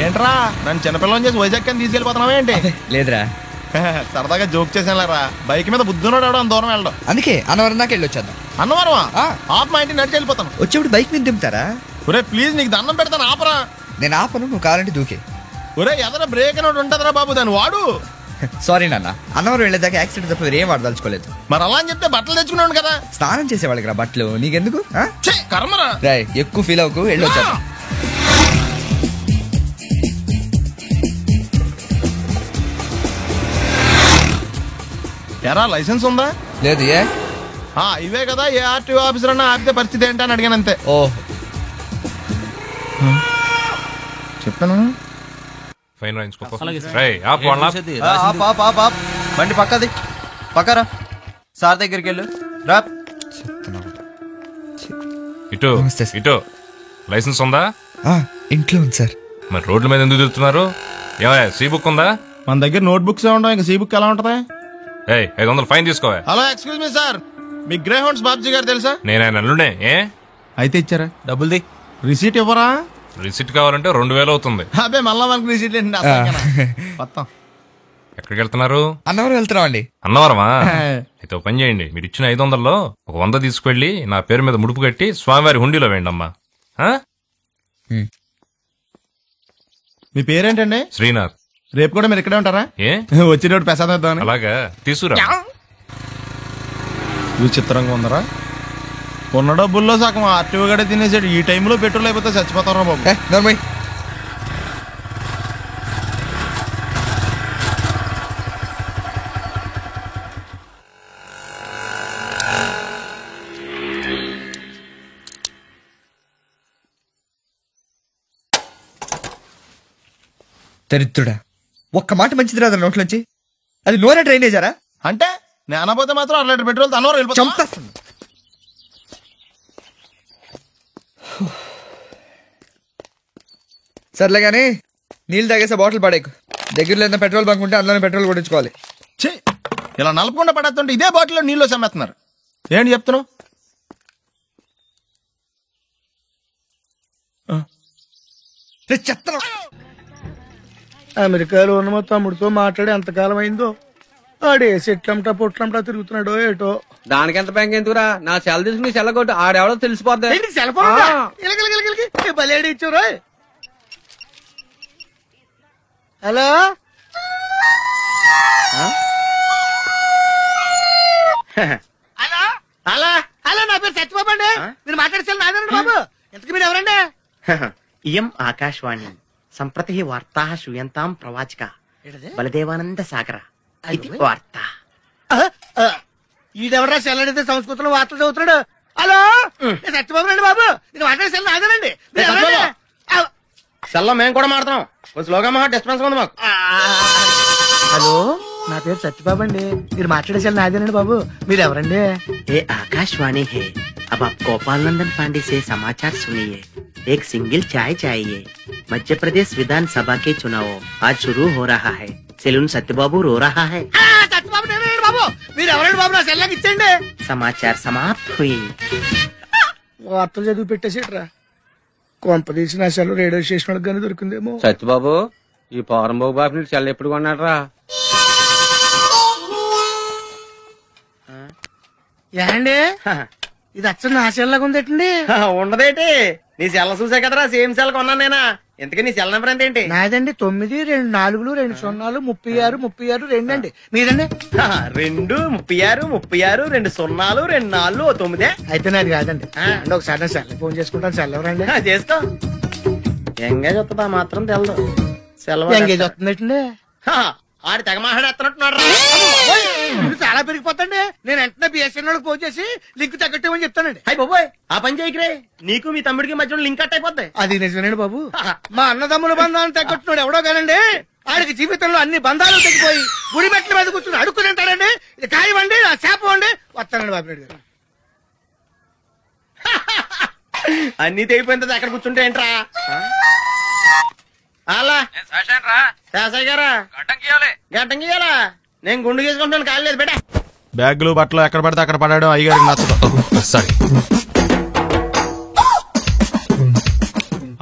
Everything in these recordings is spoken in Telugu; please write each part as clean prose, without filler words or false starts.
ఏంట్రా నన్ను చిన్నపిల్లని చేసి వైజాగ్ అని తీసుకెళ్ళిపోతున్నావా ఏంటి? లేదురా, సరదాగా జోక్ చేసానులేరా. బైక్ మీద బుద్ధున్నాడు అవడం దూరం వెళ్ళడం. అందుకే అన్నవరం దాకా వెళ్ళి వచ్చేద్దాం. అన్నవరమా? ఆప్ మా ఇంటికి నడిచి వెళ్ళిపోతాను. వచ్చేప్పుడు బైక్ మీద దింపుతారా? ఒరే ప్లీజ్ నీకు దండం పెడతాను ఆపరా. నేను ఆపను, నువ్వు కావాలంటే దూకే. ఒరే ఎదర బ్రేక్ అని ఉంటదిరా బాబు, దాన్ని వాడు. సారీ నాన్న, అన్నవరం వెళ్ళేదాకా యాక్సిడెంట్ తప్ప ఏం వాడదలుచుకోలేదు. మరి అలా అని చెప్తే బట్టలు తెచ్చుకున్నాను కదా. స్నానం చేసేవాళ్ళకి రా బట్టలు, నీకెందుకు? కర్మరా. ఎక్కువ ఫీల్ అవ్వకు, వెళ్ళి వచ్చేద్దాం. ఎరా లైసెన్స్ ఉందా? లేదు. ఏ ఇవే కదా, ఏ ఆర్టీఓ ఆఫీసర్ అన్నా ఆపితే పరిస్థితి ఏంటని అడిగాను అంతే. ఓ చెప్పాను. బండి పక్కది పక్కరా, సార్ దగ్గరికి వెళ్ళు రా. ఇటు ఇటు లైసెన్స్ ఉందా? ఇంట్లో ఉంది సార్. మరి రోడ్ల మీద ఎందుకు తిరుగుతున్నారు? ఏమయ్యా సీ బుక్ ఉందా? మన దగ్గర నోట్ బుక్స్ ఉండవు, ఇంకా సీ బుక్ ఎలా ఉంటది? 500 ఫైన్ తీసుకోవా. హలో ఎక్స్క్యూజ్ మీ సార్, మీ గ్రే హౌండ్స్ బాబ్జీ గారు తెలుసా? నేను ఆయన అల్లుడే. అయితే ఇచ్చారా? డబ్బుల్ది రిసీట్ ఇవ్వరా? రిసిట్ కావాలంటే 2000 అవుతుంది. అదే మళ్ళా మనకి రిసీట్ మొత్తం. ఎక్కడికి వెళ్తున్నారు? అన్నవరం వెళ్తున్నాం అండి. అన్నవరమా? అయితే ఒక పని చేయండి, మీరు ఇచ్చిన 500లో ఒక 100 తీసుకెళ్లి నా పేరు మీద ముడుపు కట్టి స్వామివారి హుండీలో వేయండి అమ్మా. మీ పేరేంటండి? శ్రీనాథ్. రేపు కూడా మీరు ఇక్కడే ఉంటారా? వచ్చేటప్పుడు ప్రసాదం ఇద్దామని. అలాగా, తీసుకురా. విచిత్రంగా ఉందరా, ఉన్న డబ్బుల్లో సగం ఆర్టీఓ గడే తినేసాడు. ఈ టైంలో పెట్రోల్ అయిపోతే చచ్చిపోతారా బాబు. దరిద్రుడా, ఒక్క మాట మంచిది రాదు నోట్లోంచి. అది నోరే డ్రైనేజారా? అంటే నేను అనబోతే మాత్రం 1 లీటర్ పెట్రోల్ తనవరం వెళ్ళిపోతా. సర్లే కానీ నీళ్ళు తాగేసే బాటిల్ పడేకు. దగ్గరలో ఏదైనా పెట్రోల్ బంక్ ఉంటే అందులోనే పెట్రోల్ కొట్టించుకోవాలి. ఇలా నలపకుండా పడేస్తుంటే ఇదే బాటిల్లో నీళ్ళు సమ్మేస్తున్నారు. ఏంటి చెప్తున్నావు? అమెరికాలో ఉన్న మా తమ్ముడితో మాట్లాడి ఎంతకాలం అయిందో. ఆడే సెట్లంటా పొట్లంటా తిరుగుతున్నాడో ఏటో. దానికి ఎంత బ్యాంక్ ఎందుకురా, నా సెల్ తీసుకుని సెల్లగొట్టు ఆడెవడో తెలిసిపోద్ది. బలేడి ఇచ్చారు. హలో హలో హలో హలో, నా పేరు సత్యబాబు అండి. మీరు మాట్లాడేసారు నాదండి బాబు. ఎంతకు మీరు ఎవరండి? ఇయం ఆకాశవాణి సంప్రతి వార్తా శ్రూయంతాం ప్రవాచిక బలదేవానంద సాగర ఇది వార్త. ఈడెవరా సెల్లడితే సంస్కృతంలో వార్తలు చదువుతున్నాడు. హలో సత్యబాబు రండి బాబు, మీరు మాట్లాడేసారు నాదేనండి. సెల్లో మేము కూడా మాడతాం. స్లోగా మా డిస్టర్బెన్స్ ఉంది మాకు. హలో, నా పేరు సత్యబాబు అండి. మీరు మాట్లాడేసారు నాదేనండి బాబు. మీరు ఎవరండి? ये आकाशवाणी है, अब आप गोपाल नंदन पांडे से समाचार सुनिए. एक सिंगल चाय चाहिए. मध्य प्रदेश विधानसभा के चुनाव आज शुरू हो रहा है. सेलून सत्यबाबू रो रहा है. సత్యబాబు నేనండి బాబు. మీరు ఎవరండి బాబు? నా సెల్లాకి ఇచ్చండి. समाचार समाप्त हुई. వార్తలు చదివి పెట్టేసేట్రా. కొంపదీసి నా సెల్ రేడియో స్టేషన్ వాళ్ళకి కానీ దొరికిందేమో. సత్యబాబు, ఈ పౌరంబాబు బాబు నీకు సెల్ ఎప్పుడు కొన్నాడు రా? ఏండి ఇది అచ్చ నా సెల్లాగా ఉందేటండి. ఉండదేటి, నీ సెల్ల చూసా కదరా సేమ్ సెల్ కొన్నాను నేనా. ఎందుకని నీ సెల్ నెంబర్ ఏంటి? నాదండి 9 2 4 2 0 36 36 2 అండి. మీదండి? 2 36 36 2 0 2 4 9. అయితే నాది కాదండి. అంటే ఒకసారి నా సెల్ ఫోన్ చేసుకుంటాను. సెల్ ఎవరండి? చేసుకో. ఎంగేజ్ వస్తుందా మాత్రం తెలదు. సెలవు ఎంగేజ్ వస్తుందండి. ఆడి తెగ మాట్లాడుతున్నట్టున్నాడు. చాలా పెరిగిపోతండి. నేను వెంటనే బిఎస్ఎన్ ఫోన్ చేసి లింక్ తగ్గట్టమని చెప్తానండి. అయ్యి బాబోయ్, ఆ పని చేయకరే. నీకు మీ తమ్ముడికి మధ్యలో లింక్ కట్ అయిపోద్ది. అది నిజమేనండి బాబు. మా అన్నదమ్ముల బంధాలను తగ్గట్టున్నాడు ఎవడో కానండి. ఆడికి జీవితంలో అన్ని బంధాలు తగ్గిపోయి గుడి మెట్ల మీద కూర్చుని అడుక్కుని తింటాడండి. ఇది కాయవండి, నా చేప అండి. వస్తానండి బాబు గారు. అన్ని తెగిపోయింది. అక్కడ కూర్చుంటే ఏంట్రా? అలా శాసయ్య గారా గడ్డం గీయాలా? నేను గుండు గీసుకుంటాను, కాలేదు బేటా. బ్యాగులు బట్టలు ఎక్కడ పడితే అక్కడ పడడం అయ్యగారికి నచ్చదు.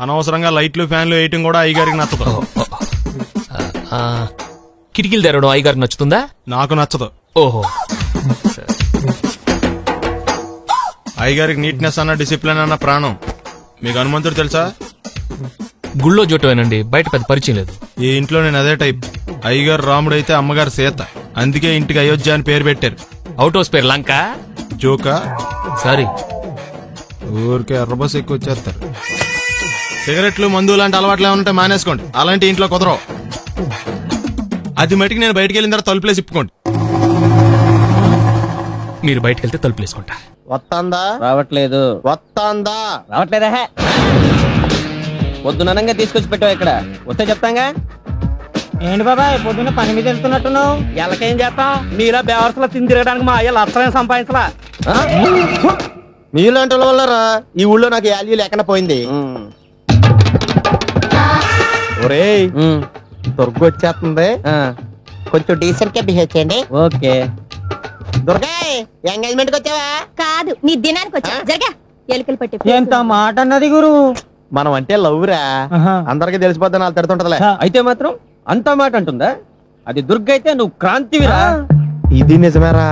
అనవసరంగా లైట్లు ఫ్యాన్లు వేయటం కూడా అయ్యగారికి నచ్చదు. కిటికీలు తెరవడం అయ్యగారికి నచ్చుతుందా? నాకు నచ్చదు. ఓహో. అయ్యగారికి నీట్నెస్ అన్న డిసిప్లిన్ అన్న ప్రాణం. మీకు హనుమంతుడు తెలుసా? గుళ్ళో జోటమేనండి, బయట పెద్ద పరిచయం లేదు. ఈ ఇంట్లో నేను అదే టైప్. అయ్యగారు రాముడు అయితే అమ్మగారు సీత. అందుకే ఇంటికి అయోధ్య అని పేరు పెట్టారు. అవుట్ హౌస్ పేరు లంక. జోకా? సారీ, ఊరికే ఎర్రబస్ ఎక్కువ వచ్చేస్తారు. సిగరెట్లు మందు లాంటి అలవాట్లు ఏమంటే మానేసుకోండి. అలాంటి ఇంట్లో కుదరవు. అది మటుకు నేను బయటికి వెళ్ళిన తర్వాత తలుపులేసి ఇప్పుకోండి. మీరు బయటకు వెళ్తే తలుపులు వేసుకుంటా. వస్తాందా? రావట్లేదు. వస్తాందా? రావట్లేదా? పొద్దునంగా తీసుకొచ్చి పెట్టావు ఇక్కడ. వస్తే చెప్తాంగా. ఏంటి బాబాయ్ పొద్దున్న పని మీద వెళ్తున్నట్టున్నావు? ఎలాకేం చేస్తాం? మీలా బేవర్సలో తిని తిరగడానికి మా అయ్య లక్షణం సంపాదించలా. మీలాంటి వాళ్ళ వల్లరా ఈ ఊళ్ళో నాకు వాల్యూ లేకుండా పోయింది. ఒరేయ్, దుర్గ వచ్చేస్తుంది, కొంచెం డీసెంట్ గా బిహేవ్ చేయండి. ఓకే. దుర్గా, ఎంగేజ్మెంట్ కి వచ్చావా? కాదు, నీ దినానికి వచ్చా. జరగా ఎలుకలు పట్టి. ఎంత మాట అన్నది గురు. మనం అంటే లవ్ రా, అందరికి తెలిసిపోద్ది. నాకు తడుతుంటదిలే. అయితే మాత్రం అంత మాట అంటుందా? అది దుర్గ అయితే నువ్వు క్రాంతివిరా. ఇది నిజమేరా.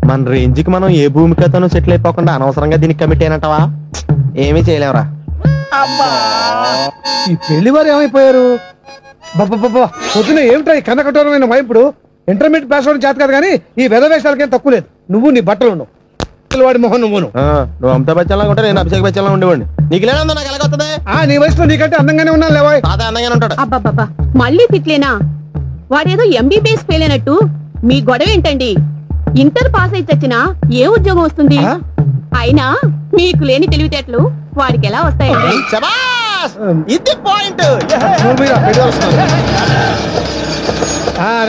మన రేంజ్ కి మనం ఏ భూమికతోనూ సెటిల్ అయిపోకుండా అనవసరంగా దీనికి కమిట్ అయినట్టవా? ఏమీ చేయలేవురా. ఈ పెళ్లి వారు ఏమైపోయారు? పొద్దున ఏమిటా ఈ కన్న కఠోరమైన వైపుడు? ఇంటర్మీడియట్ పాస్ అవడం చేత కాదు కానీ ఈ వెధవేషాలకేం తక్కువ లేదు. నువ్వు నీ బట్టలు ఉండవు, వాడి మొహన్ నువ్వును. నువ్వు అమితాబ్ బచ్చన్ లాగా ఉంటే నేను అభిషేక్ బచ్చన్ లాగా ఉండేవాడిని. నీకు లేనందో నాకు ఎలాగొస్తుంది? నీ వయసులో నీకంటే అందంగానే ఉన్నాను లేవాయ్. తాత అందంగానే ఉంటాడు. అబ్బాబ్బా, మళ్ళీ తిట్లేనా? వాడేదో ఎంబీబీఎస్ ఫెయిల్ అయినట్టు మీ గొడవ ఏంటండి? ఇంటర్ పాస్ అయితే వచ్చినా ఏ ఉద్యోగం వస్తుంది? అయినా మీకు లేని తెలివితేటలు వాడికి ఎలా వస్తాయండి? ఇది పాయింట్.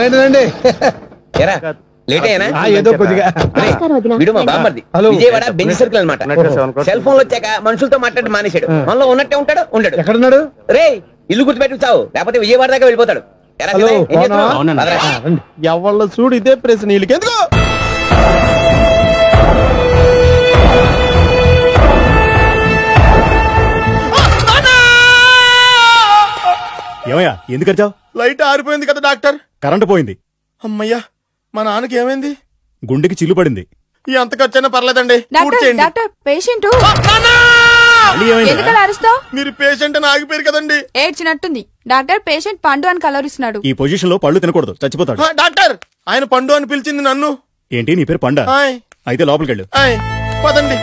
రండి రండి. ఏదో కొద్దిగా. విజయవాడ బెంచ్ సర్కిల్ అనమాట. సెల్ ఫోన్ వచ్చాక మనుషులతో మాట్లాడి మానేశాడు. మనలో ఉన్నట్టే ఉంటాడు. ఉండడు. ఎక్కడున్నాడు? రే, ఇల్లు గుర్తుపెట్టి చావు, లేకపోతే విజయవాడ దాకా వెళ్ళిపోతాడు. ఎవళ్ళ చూడు ఇదే ప్రశ్న. నీళ్ళకి ఎందుకు? ఏమయ్యా, ఎందుకు వచ్చావు? లైట్ ఆరిపోయింది కదా డాక్టర్. కరెంటు పోయింది. అమ్మయ్యా, మా నాన్నకి ఏమైంది? గుండెకి చిల్లు పడింది. ఎంత ఖర్చైనా పర్లేదండి. పేషెంట్ మీరు పేషెంట్ అని ఆగిపోయారు కదండి. ఏడ్చినట్టుంది. డాక్టర్ పేషెంట్ పండు అని కలవరిస్తున్నాడు. ఈ పొజిషన్ లో పళ్ళు తినకూడదు, చచ్చిపోతాడు. డాక్టర్, ఆయన పండు అని పిలిచింది నన్ను. ఏంటి, నీ పేరు పండా? అయితే లోపలికి వెళ్ళు. పదండి.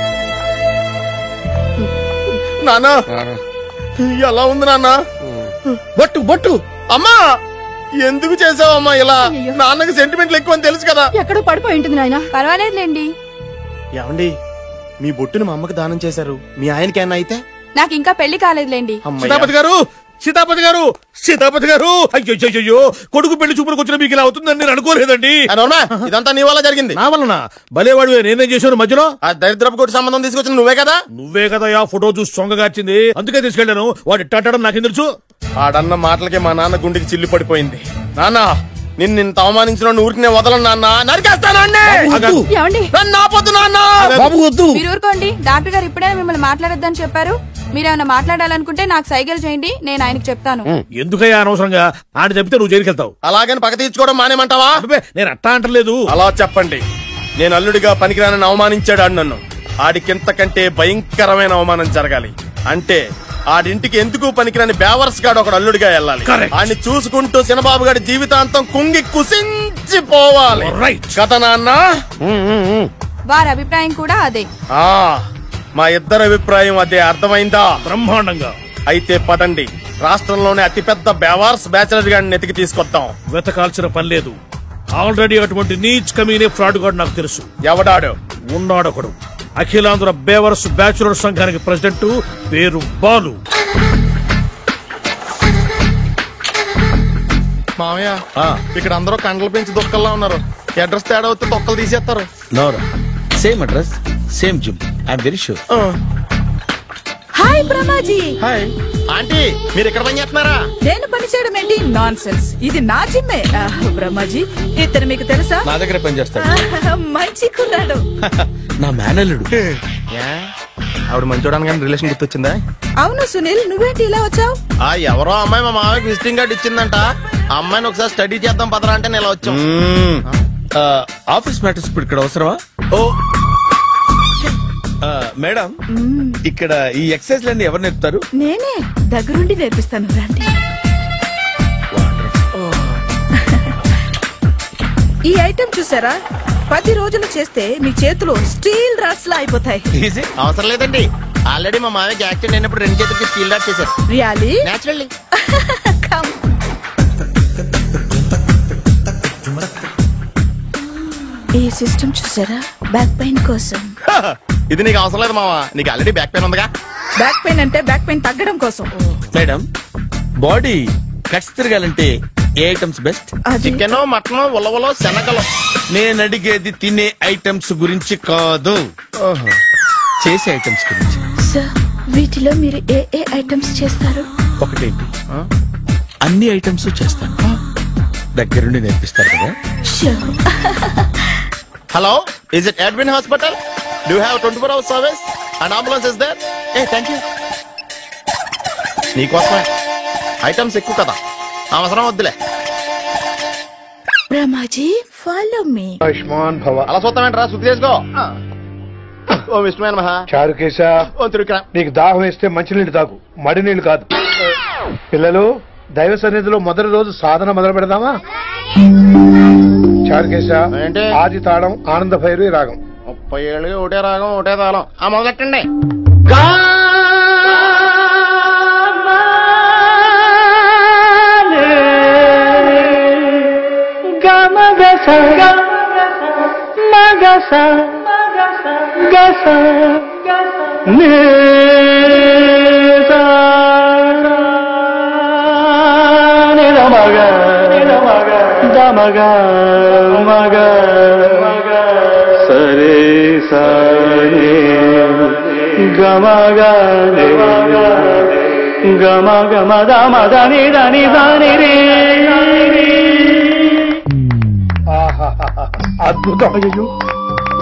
నాన్న, ఎలా ఉంది నాన్న? బొట్టు బొట్టు. అమ్మా, ఎందుకు చేసావమ్మా ఇలా? నాన్నకి సెంటిమెంట్లు ఎక్కువ అని తెలుసు కదా. ఎక్కడో పడిపోయి ఉంటుంది నాయన. పర్వాలేదులేండి. ఏమండి, మీ బొట్టును మా అమ్మకి దానం చేశారు. మీ ఆయనకి ఏమన్నా అయితే? నాకు ఇంకా పెళ్లి కాలేదులేండి. సీతాపతి గారు, సీతాపతి గారు, సీతాపతి గారు. అయ్యో, కొడుకు పెళ్లి చూపులకు వచ్చిన మీకు ఇలా అవుతుందని నేను అనుకోలేదండి. ఇదంతా నీ వల్ల జరిగింది. నా వలన? భలేవాడు, నేనేం చేశాను మధ్యలో? ఆ దరిద్రపు కొట్టి సంబంధం తీసుకొచ్చిన నువ్వే కదా. నువ్వే కదా ఆ ఫోటో చూసి సొంగగార్చింది. అందుకే తీసుకెళ్లాను. వాడు ఇట్టాడడం నాకేం తెలుసు? ఆడన్న మాటలకి మా నాన్న గుండెకి చిల్లు పడిపోయింది. నాన్న, నిన్ను అవమానించిన ఊరికి నేను వదలను నాన్న. నరికేస్తాను. మీరు ఊరుకోండి. డాక్టర్ గారు ఇప్పుడే మిమ్మల్ని మాట్లాడొద్దని చెప్పారు. మీరేమైనా మాట్లాడాలనుకుంటే నాకు సైగలు చేయండి, నేను ఆయనకు చెప్తాను. ఎందుకయ్యా అనవసరంగా? ఆయన చెప్తే నువ్వు జైలుకి వెళ్తావు. అలాగని పక్క తీర్చుకోవడం మానేమంటావా? నేను అట్టా అంటలేదు. అలా చెప్పండి. నేను అల్లుడిగా పనికిరానని అవమానించాడు ఆడు నన్ను. ఆడికింతకంటే భయంకరమైన అవమానం జరగాలి. అంటే ఆడింటికి ఎందుకు పనికిరాని బేవర్స్ గాడు ఒకడు అల్లుడిగా వెళ్ళాలి. ఆడిని చూసుకుంటూ చిన్నబాబు గారి జీవితాంతం కుంగి కుసించిపోవాలి కదా నాన్న? వారి అభిప్రాయం కూడా అదే. మా ఇద్దరి అభిప్రాయం అదే. అర్థమైందా? బ్రహ్మాండంగా. అయితే పదండి, రాష్ట్రంలోనే అతిపెద్ద బేవార్స్ బ్యాచిలర్ గాడిని ఎతికి తీసుకొద్దాం. వెతకాల్సిన పని లేదు. ఆల్రెడీ అటువంటి నీచ్ కమీనే ఫ్రాడ్ గాడు నాకు తెలుసు. ఎవడాడు? ఉన్నాడొకడు. అఖిలాంధ్ర బేవర్స్ బ్యాచులర్ సంఘానికి ప్రెసిడెంట్, పేరు బాలు. మామయ్య, ఇక్కడ అందరూ కండలు పెంచి దొక్కల్లా ఉన్నారు. అడ్రస్ తేడా వస్తే దొక్కలు తీసేస్తారు. Same address, same gym. I'm very sure. Hi Brahmaji. Hi aunty, మీరు ఇక్కడ పని చేస్తున్నారా? నేను పని చేయడం ఏంటి? Non sense. ఇది నా జిమ్మే. బ్రహ్మాజీ, ఇతను మీకు తెలుసా? నా దగ్గర పని చేస్తాడు. మంచి కుర్రాడు. నా మేనల్లుడు. ఆవిడ మంచోడానికి కానీ రిలేషన్ గుర్తొచ్చిందా? అవును సునీల్, నువ్వేంటి ఇలా వచ్చావు? ఎవరో అమ్మాయి మా మామయ్యకి విజిటింగ్ కార్డు ఇచ్చిందంట. ఆ అమ్మాయిని ఒకసారి స్టడీ చేద్దాం పదరా అంటే నేను ఇలా వచ్చాం. ఆఫీస్ మ్యాటర్స్ ఇప్పుడు ఇక్కడ అవసరమా? ఓ మేడం, ఇక్కడ ఈ ఎక్సర్సైజ్ లన్నీ ఎవరు నేర్పుతారు? నేనే దగ్గరుండి నేర్పిస్తాను, రండి. ఈ ఐటెం చూసారా? 10 రోజులు చేస్తే మీ చేతులు స్టీల్ రాట్స్ లా అయిపోతాయి. అవసరం లేదండి, ఆల్రెడీ మా మామయ్యకి యాక్సిడెంట్ అయినప్పుడు 2 చేతులకి స్టీల్ డాట్ చేశారు. రియల్లీ? నేచురల్లీ. ఈ సిస్టమ్ చూసారా? బ్యాక్ పెయిన్ కోసం. ఇది నీకు అవసరం లేదు మావా, నీకు ఆల్రెడీ బ్యాక్ పెయిన్ ఉందిగా. బ్యాక్ పెయిన్ అంటే బ్యాక్ పెయిన్ తగ్గడం కోసం. మేడం, బాడీ కట్స్ తిరగాలంటే ఏ ఐటమ్స్ బెస్ట్? చికెన్, మటన్, ఉలవలో, శనగలు. నేను అడిగేది తినే ఐటమ్స్ గురించి కాదు, చేసే ఐటమ్స్ గురించి. సార్, వీటిలో మీరు ఏ ఏ ఐటమ్స్ చేస్తారు? ఒకటేంటి, అన్ని ఐటమ్స్ చేస్తాను. దగ్గరుండి నేర్పిస్తారు కదా? Hello, is it admin hospital? Do you have 24 hours service and ambulance is there? Thank you. నీకోసమే ఐటమ్స్ ఎక్కువ కదా, అవసరం వద్దులే. Brahmaji, follow me. ఆయుష్మాన్ భవ. అలా చూస్తామేంట్రా, శుద్ధి చేసుకో. ఓ విష్ణుమైన మహా. చారుకేశ, ఓ తిరుక్రా. నీకు దాహం వేస్తే మంచినీళ్ళు తాగు, మడి నీళ్లు కాదు. పిల్లలు, దైవ సన్నిధిలో మొదటి రోజు సాధన మొదలు పెడదామా? చారుకేశ, ఏంటి? ఆది తాళం ఆనంద భైరవి రాగం. 30 ఏళ్ళకి ఒకటే రాగం ఒకటే తాళం. మొదలెట్టండి. సరే సరే గమగ గమ గమ దమ దని దని దని రే. అద్భుతం. అయ్యో,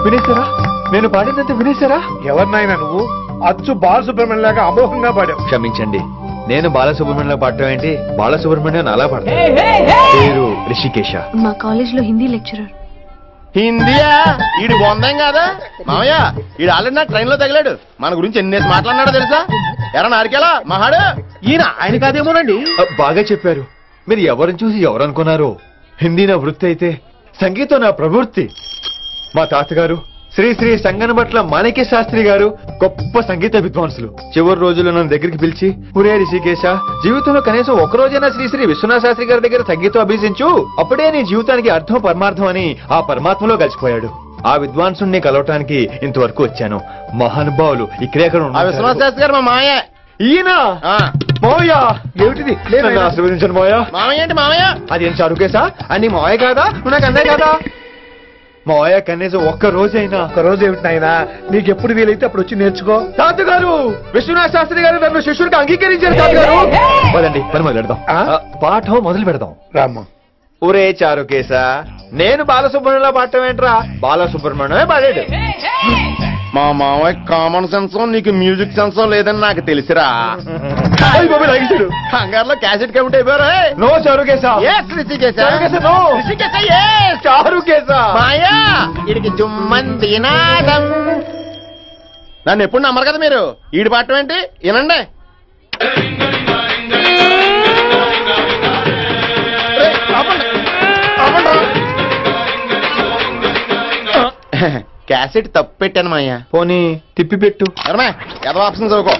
వినేశారా? నేను పాడినంత వినేశారా? ఎవరినైనా నువ్వు అచ్చు బాలసుబ్రహ్మణ్యం లాగా అమోఘంగా పాడావు. క్షమించండి, నేను బాలసుబ్రహ్మణ్యంలో పాడటం ఏంటి? బాలసుబ్రహ్మణ్యం అలా పాడతాను. పేరు రిషికేశ. మా కాలేజ్ లో హిందీ లెక్చరర్. హిందీయా? ఈడు బొందేం కాదా మామయ్య? ఈడు ఆల్రెడీ నా ట్రైన్ లో తగిలాడు. మన గురించి ఎన్నేసి మాట్లాడినాడో తెలుసా? ఎరా నారికేలా మహాడు, ఈయన ఆయన కాదేమోనండి. బాగా చెప్పారు. మీరు ఎవరిని చూసి ఎవరనుకున్నారు? హిందీ నా వృత్తి అయితే సంగీతం నా ప్రవృత్తి. మా తాతగారు శ్రీ శ్రీ సంగనబట్ల మాణిక్య శాస్త్రి గారు గొప్ప సంగీత విద్వాంసులు. చివరి రోజుల్లో నన్ను దగ్గరికి పిలిచి, ఒరే రిషికేశ, జీవితంలో కనీసం ఒక రోజైనా శ్రీ శ్రీ విశ్వనాథ శాస్త్రి గారి దగ్గర సంగీతం అభ్యసించు, అప్పుడే నీ జీవితానికి అర్థం పరమార్థం అని ఆ పరమాత్మలో కలిసిపోయాడు. ఆ విద్వాంసుని కలవటానికి ఇంతవరకు వచ్చాను. మహానుభావులు ఇక్కడే విశ్వనాథ శాస్త్రి గారు మా మామయ్య. ఈయన మావయ్య? ఏమిటిది? నన్ను ఆశీర్వదించండి మావయ్య. మామయ్య ఏంటి మామయ్య? అదేం చారుకేశా? అని మావయ్య కాదా? నువ్వు నాకు అన్నయ్య కాదా? మావయ్య కనీసం ఒక్క రోజైనా. ఒక్క రోజు ఏమిటినైనా నీకు ఎప్పుడు వీలైతే అప్పుడు వచ్చి నేర్చుకో. తాతగారు, విశ్వనాథ శాస్త్రి గారు నన్ను శిష్యుడికి అంగీకరించారు. తాతగారు, పదండి పని మొదలు పెడదాం. పాఠం మొదలు పెడదాం. రామ్మ. ఒరే చారుకేశ, నేను బాలసుబ్రహ్మణ్యంలో పాడటం ఏంట్రా? బాలసుబ్రహ్మణ్యమే పాడాడు. మా మామయ్య కామన్ సెన్స్, నీకు మ్యూజిక్ సెన్స్ లేదని నాకు తెలిసిరా. కంగారులో క్యాసెట్ కమిట్ అయిపోయారా? నో చారుకేశ. మాయా వీడికి జుమ్మంది నాదం. నన్ను ఎప్పుడు నమ్మరు కదా మీరు. ఈడి పాడటం ఏంటి? వినండి. క్యాసెట్ తప్పు పెట్టాను మాయ్యా. పోనీ తిప్పి పెట్టు. ఎదవ ఆప్షన్ చదువుకో.